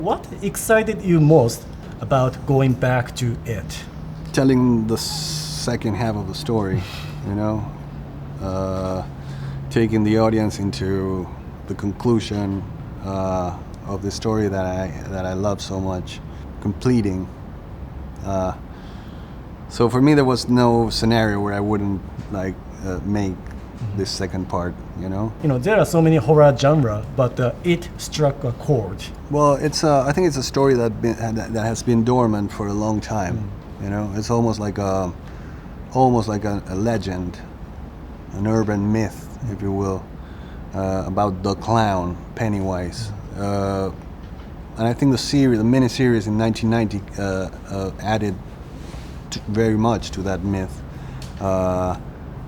What excited you most about going back to it? Telling the second half of the story, you know, taking the audience into the conclusion of the story that I love so much, completing. So for me, there was no scenario where I wouldn't make this second part, you know. You know, there are so many horror genre, but it struck a chord. Well, I think it's a story that has been dormant for a long time. You know, it's almost like a legend, an urban myth, if you will, about the clown Pennywise. And I think the miniseries in 1990 added very much to that myth.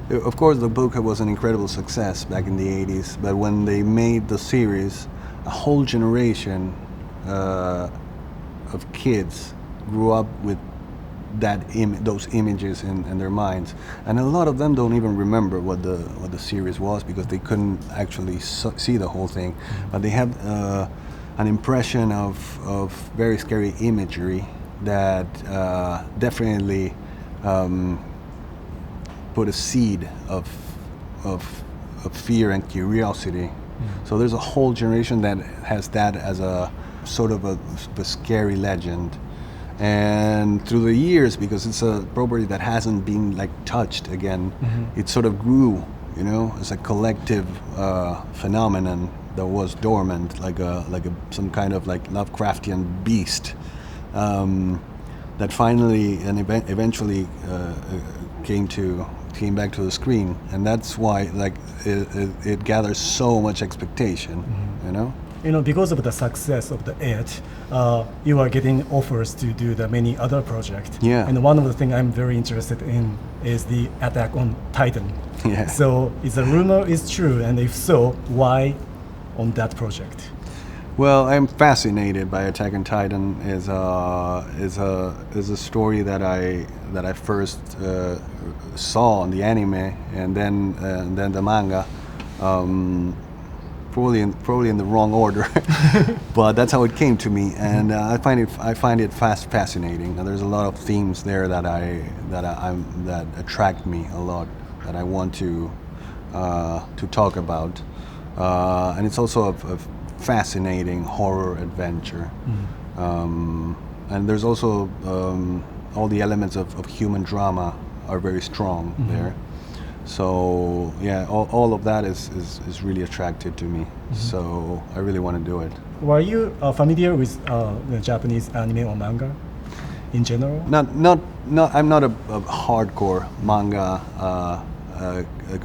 Of course, the book was an incredible success back in the 80s, but when they made the series, a whole generation of kids grew up with those images in their minds, and a lot of them don't even remember what the series was because they couldn't actually see the whole thing, but they have an impression of very scary imagery that definitely put a seed of fear and curiosity. So there's a whole generation that has that as a sort of a scary legend. And through the years, because it's a property that hasn't been touched again, it sort of grew, you know, as a collective phenomenon that was dormant, some kind of Lovecraftian beast that finally and eventually came back to the screen, and that's why it gathers so much expectation, you know. You know, because of the success of it, you are getting offers to do the many other projects. Yeah. And one of the things I'm very interested in is the Attack on Titan. Yeah. So is the rumor is true, and if so, why on that project? Well, I'm fascinated by Attack on Titan. is a story that I first saw on the anime and then the manga. Probably in the wrong order, but that's how it came to me, and I find it fascinating. And there's a lot of themes there that attract me a lot, that I want to talk about, and it's also a fascinating horror adventure, and there's also all the elements of human drama are very strong there. So yeah, all of that is really attractive to me. So I really want to do it. Were you familiar with the Japanese anime or manga in general? Not. I'm not a hardcore manga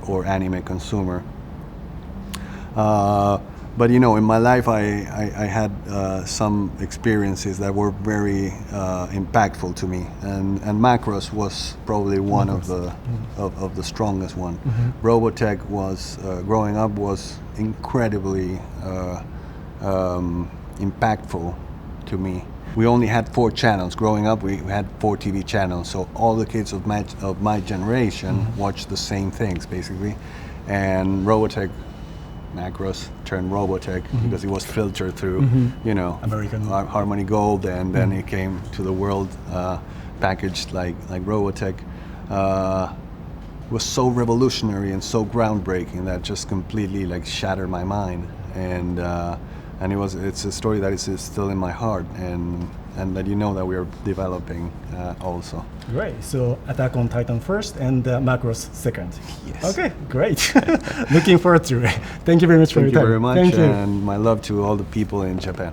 or anime consumer. But you know, in my life, I had some experiences that were very impactful to me, and Macross was probably one of the strongest one. Robotech was growing up was incredibly impactful to me. We only had 4 channels. Growing up, we had 4 TV channels, so all the kids of my generation watched the same things basically, and Robotech. Macross turned Robotech because it was filtered through, you know, American Harmony Gold, and then it came to the world packaged like Robotech. Was so revolutionary and so groundbreaking that just completely shattered my mind, and it's a story that is still in my heart, and that that we are developing also. Great. So Attack on Titan first and Macross second. Yes. Okay, great. Looking forward to it. Thank you very much for your time. Thank you very much, Thank you. and my love to all the people in Japan.